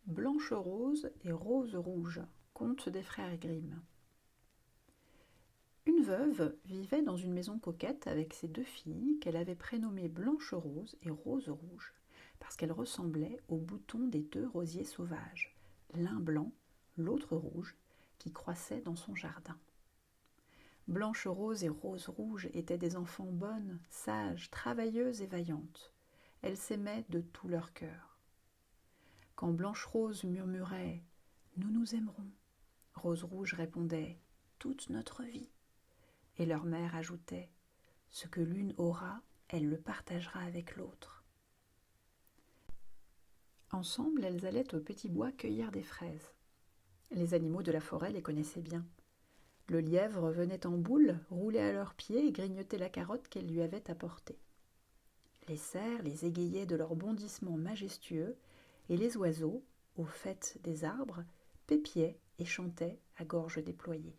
Blanche-Rose et Rose-Rouge, conte des frères Grimm. Une veuve vivait dans une maison coquette avec ses deux filles qu'elle avait prénommées Blanche-Rose et Rose-Rouge, parce qu'elles ressemblaient aux boutons des deux rosiers sauvages, l'un blanc, l'autre rouge, qui croissaient dans son jardin. Blanche-Rose et Rose-Rouge étaient des enfants bonnes, sages, travailleuses et vaillantes. Elles s'aimaient de tout leur cœur. Quand Blanche-Rose murmurait « Nous nous aimerons », Rose-Rouge répondait « Toute notre vie ». Et leur mère ajoutait « Ce que l'une aura, elle le partagera avec l'autre ». Ensemble, elles allaient au petit bois cueillir des fraises. Les animaux de la forêt les connaissaient bien. Le lièvre venait en boule, roulait à leurs pieds et grignotait la carotte qu'elle lui avait apportée. Les cerfs les égayaient de leurs bondissements majestueux, et les oiseaux, au faîte des arbres, pépiaient et chantaient à gorge déployée.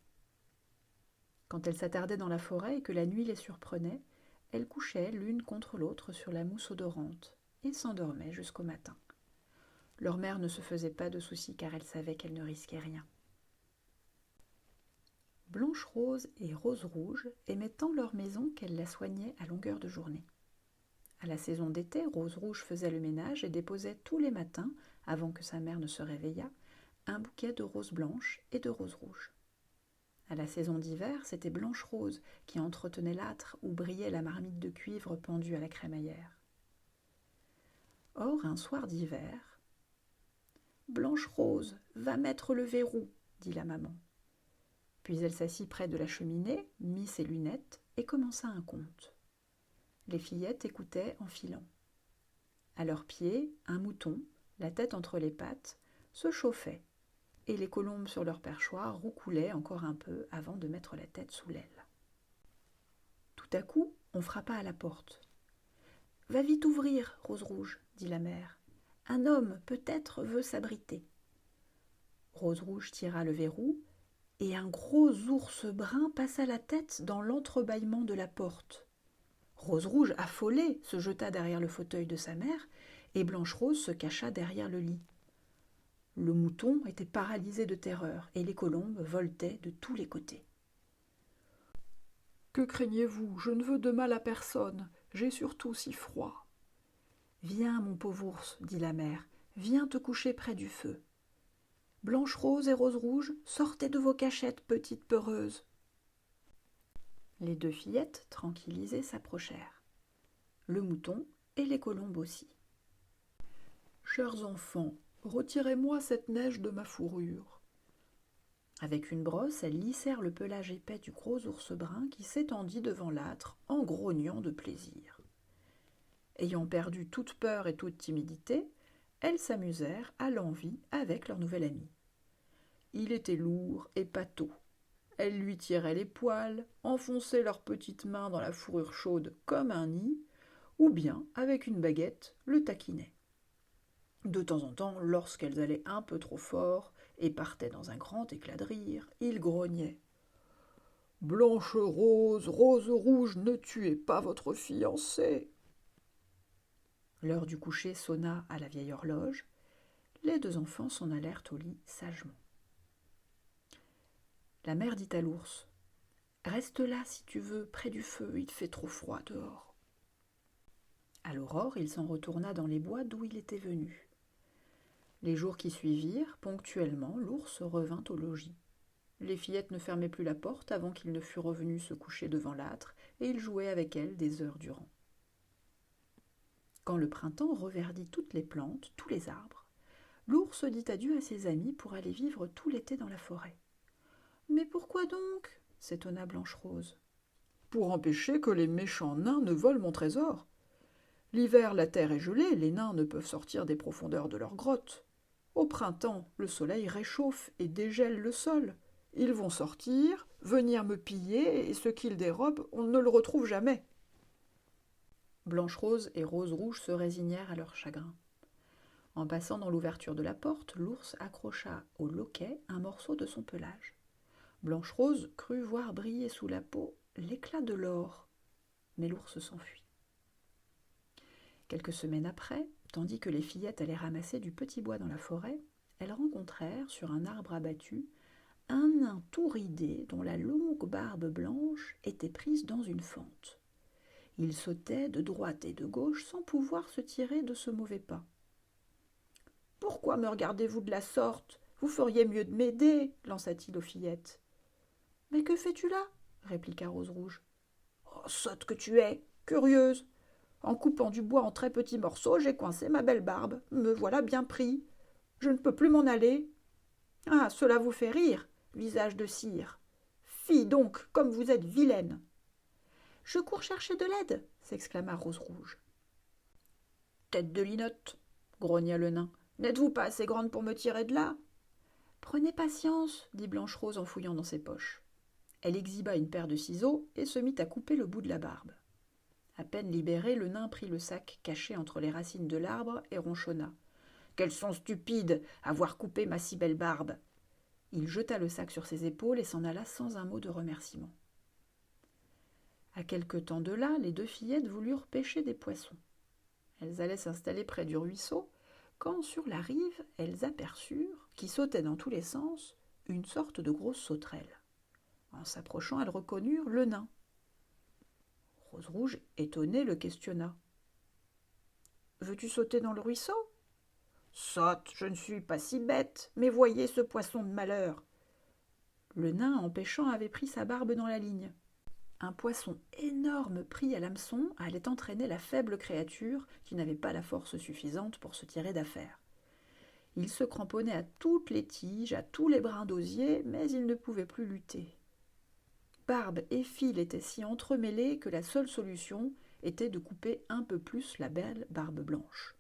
Quand elles s'attardaient dans la forêt et que la nuit les surprenait, elles couchaient l'une contre l'autre sur la mousse odorante et s'endormaient jusqu'au matin. Leur mère ne se faisait pas de soucis car elle savait qu'elle ne risquait rien. Blanche-Rose et Rose-Rouge aimaient tant leur maison qu'elles la soignaient à longueur de journée. À la saison d'été, Rose-Rouge faisait le ménage et déposait tous les matins, avant que sa mère ne se réveillât, un bouquet de roses blanches et de roses rouges. À la saison d'hiver, c'était Blanche-Rose qui entretenait l'âtre où brillait la marmite de cuivre pendue à la crémaillère. Or, un soir d'hiver, « Blanche-Rose, va mettre le verrou », dit la maman. Puis elle s'assit près de la cheminée, mit ses lunettes et commença un conte. Les fillettes écoutaient en filant. À leurs pieds, un mouton, la tête entre les pattes, se chauffait, et les colombes sur leur perchoir roucoulaient encore un peu avant de mettre la tête sous l'aile. Tout à coup, on frappa à la porte. « Va vite ouvrir, Rose-Rouge, » dit la mère. « Un homme, peut-être, veut s'abriter. » Rose-Rouge tira le verrou, et un gros ours brun passa la tête dans l'entrebâillement de la porte. Rose-Rouge, affolée, se jeta derrière le fauteuil de sa mère, et Blanche-Rose se cacha derrière le lit. Le mouton était paralysé de terreur, et les colombes voletaient de tous les côtés. « Que craignez-vous? Je ne veux de mal à personne. J'ai surtout si froid. »« Viens, mon pauvre ours, dit la mère, viens te coucher près du feu. Blanche-Rose et Rose-Rouge, sortez de vos cachettes, petites peureuses. » Les deux fillettes, tranquillisées, s'approchèrent. Le mouton et les colombes aussi. « Chers enfants, retirez-moi cette neige de ma fourrure. » Avec une brosse, elles lissèrent le pelage épais du gros ours brun qui s'étendit devant l'âtre en grognant de plaisir. Ayant perdu toute peur et toute timidité, elles s'amusèrent à l'envi avec leur nouvel ami. Il était lourd et pâteau. Elles lui tiraient les poils, enfonçaient leurs petites mains dans la fourrure chaude comme un nid, ou bien, avec une baguette, le taquinaient. De temps en temps, lorsqu'elles allaient un peu trop fort et partaient dans un grand éclat de rire, il grognait. « Blanche-Rose, Rose-Rouge, ne tuez pas votre fiancé !» L'heure du coucher sonna à la vieille horloge. Les deux enfants s'en allèrent au lit sagement. La mère dit à l'ours « Reste là si tu veux, près du feu, il fait trop froid dehors. » À l'aurore, il s'en retourna dans les bois d'où il était venu. Les jours qui suivirent, ponctuellement, l'ours revint au logis. Les fillettes ne fermaient plus la porte avant qu'il ne fût revenu se coucher devant l'âtre, et il jouait avec elles des heures durant. Quand le printemps reverdit toutes les plantes, tous les arbres, l'ours dit adieu à ses amis pour aller vivre tout l'été dans la forêt. « Mais pourquoi donc ?» s'étonna Blanche-Rose. « Pour empêcher que les méchants nains ne volent mon trésor. L'hiver, la terre est gelée, les nains ne peuvent sortir des profondeurs de leurs grottes. Au printemps, le soleil réchauffe et dégèle le sol. Ils vont sortir, venir me piller, et ce qu'ils dérobent, on ne le retrouve jamais. » Blanche-Rose et Rose-Rouge se résignèrent à leur chagrin. En passant dans l'ouverture de la porte, l'ours accrocha au loquet un morceau de son pelage. Blanche-Rose crut voir briller sous la peau l'éclat de l'or, mais l'ours s'enfuit. Quelques semaines après, tandis que les fillettes allaient ramasser du petit bois dans la forêt, elles rencontrèrent, sur un arbre abattu, un nain tout ridé dont la longue barbe blanche était prise dans une fente. Il sautait de droite et de gauche sans pouvoir se tirer de ce mauvais pas. « Pourquoi me regardez-vous de la sorte ? Vous feriez mieux de m'aider, lança-t-il aux fillettes. « Mais que fais-tu là ? répliqua Rose-Rouge. « Oh, sotte que tu es, curieuse ! En coupant du bois en très petits morceaux, j'ai coincé ma belle barbe. Me voilà bien pris. Je ne peux plus m'en aller. Ah, cela vous fait rire, visage de cire. Fille donc, comme vous êtes vilaine. »« Je cours chercher de l'aide, s'exclama Rose-Rouge. Tête de linotte, grogna le nain. N'êtes-vous pas assez grande pour me tirer de là ? Prenez patience, dit Blanche-Rose en fouillant dans ses poches. Elle exhiba une paire de ciseaux et se mit à couper le bout de la barbe. À peine libéré, le nain prit le sac caché entre les racines de l'arbre et ronchonna. « Qu'elles sont stupides à avoir coupé ma si belle barbe !» Il jeta le sac sur ses épaules et s'en alla sans un mot de remerciement. À quelque temps de là, les deux fillettes voulurent pêcher des poissons. Elles allaient s'installer près du ruisseau, quand sur la rive, elles aperçurent, qui sautait dans tous les sens, une sorte de grosse sauterelle. En s'approchant, elles reconnurent le nain. Rose-Rouge, étonnée, le questionna. « Veux-tu sauter dans le ruisseau ?»« Sotte, je ne suis pas si bête, mais voyez ce poisson de malheur !» Le nain, en pêchant, avait pris sa barbe dans la ligne. Un poisson énorme pris à l'hameçon allait entraîner la faible créature qui n'avait pas la force suffisante pour se tirer d'affaire. Il se cramponnait à toutes les tiges, à tous les brins d'osier, mais il ne pouvait plus lutter. Barbe et fil étaient si entremêlés que la seule solution était de couper un peu plus la belle barbe blanche.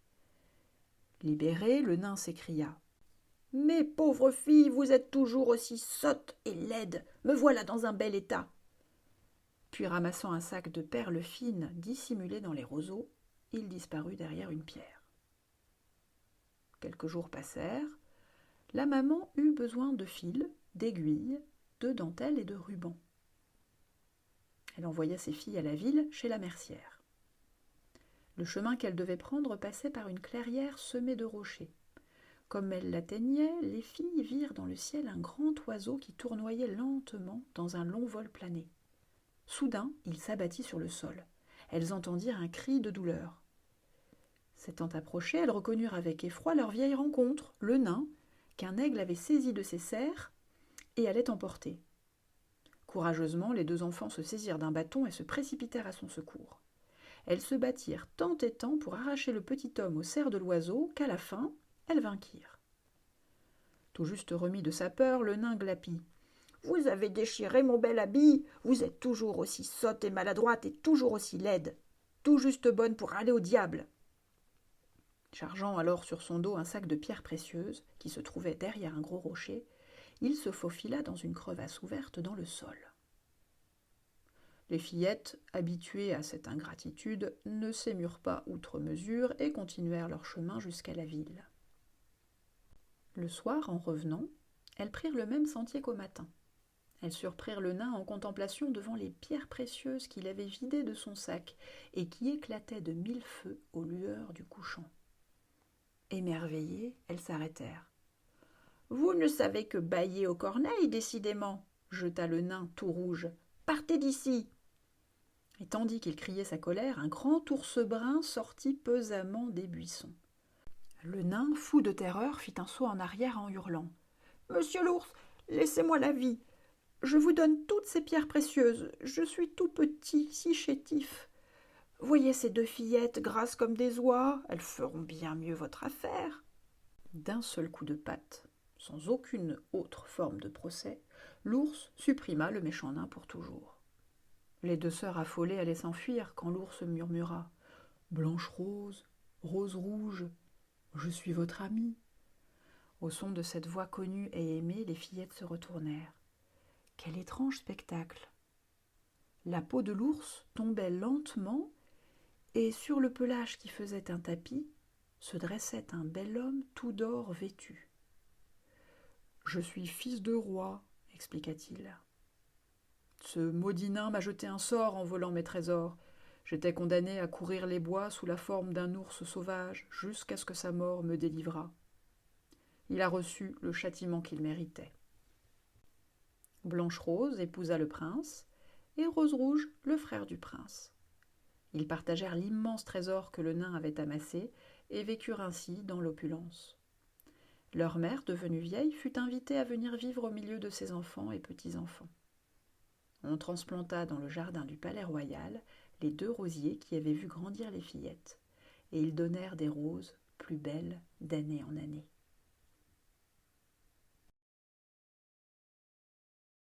Libéré, le nain s'écria. « Mes pauvres filles, vous êtes toujours aussi sottes et laides, me voilà dans un bel état !» Puis ramassant un sac de perles fines dissimulées dans les roseaux, il disparut derrière une pierre. Quelques jours passèrent. La maman eut besoin de fils, d'aiguilles, de dentelles et de rubans. Elle envoya ses filles à la ville, chez la mercière. Le chemin qu'elle devait prendre passait par une clairière semée de rochers. Comme elle l'atteignait, les filles virent dans le ciel un grand oiseau qui tournoyait lentement dans un long vol plané. Soudain, il s'abattit sur le sol. Elles entendirent un cri de douleur. S'étant approchées, elles reconnurent avec effroi leur vieille rencontre, le nain, qu'un aigle avait saisi de ses serres et allait emporter. Courageusement, les deux enfants se saisirent d'un bâton et se précipitèrent à son secours. Elles se battirent tant et tant pour arracher le petit homme aux serres de l'oiseau qu'à la fin, elles vainquirent. Tout juste remis de sa peur, le nain glapit. « Vous avez déchiré mon bel habit, vous êtes toujours aussi sotte et maladroite et toujours aussi laide, tout juste bonne pour aller au diable. » Chargeant alors sur son dos un sac de pierres précieuses qui se trouvait derrière un gros rocher, il se faufila dans une crevasse ouverte dans le sol. Les fillettes, habituées à cette ingratitude, ne s'émurent pas outre mesure et continuèrent leur chemin jusqu'à la ville. Le soir, en revenant, elles prirent le même sentier qu'au matin. Elles surprirent le nain en contemplation devant les pierres précieuses qu'il avait vidées de son sac et qui éclataient de mille feux aux lueurs du couchant. Émerveillées, elles s'arrêtèrent. « Vous ne savez que bâiller aux corneilles, décidément !» jeta le nain tout rouge. « Partez d'ici !» Et tandis qu'il criait sa colère, un grand ours brun sortit pesamment des buissons. Le nain, fou de terreur, fit un saut en arrière en hurlant. « Monsieur l'ours, laissez-moi la vie. Je vous donne toutes ces pierres précieuses. Je suis tout petit, si chétif. Voyez ces deux fillettes, grasses comme des oies. Elles feront bien mieux votre affaire. » D'un seul coup de patte, sans aucune autre forme de procès, l'ours supprima le méchant nain pour toujours. Les deux sœurs affolées allaient s'enfuir quand l'ours murmura « Blanche-Rose, Rose-Rouge, je suis votre amie. » Au son de cette voix connue et aimée, les fillettes se retournèrent. Quel étrange spectacle! La peau de l'ours tombait lentement et sur le pelage qui faisait un tapis se dressait un bel homme tout d'or vêtu. « Je suis fils de roi, » expliqua-t-il. « Ce maudit nain m'a jeté un sort en volant mes trésors. J'étais condamné à courir les bois sous la forme d'un ours sauvage jusqu'à ce que sa mort me délivrât. Il a reçu le châtiment qu'il méritait. Blanche-Rose épousa le prince, et Rose-Rouge le frère du prince. Ils partagèrent l'immense trésor que le nain avait amassé et vécurent ainsi dans l'opulence. Leur mère, devenue vieille, fut invitée à venir vivre au milieu de ses enfants et petits-enfants. On transplanta dans le jardin du palais royal les 2 rosiers qui avaient vu grandir les fillettes, et ils donnèrent des roses plus belles d'année en année.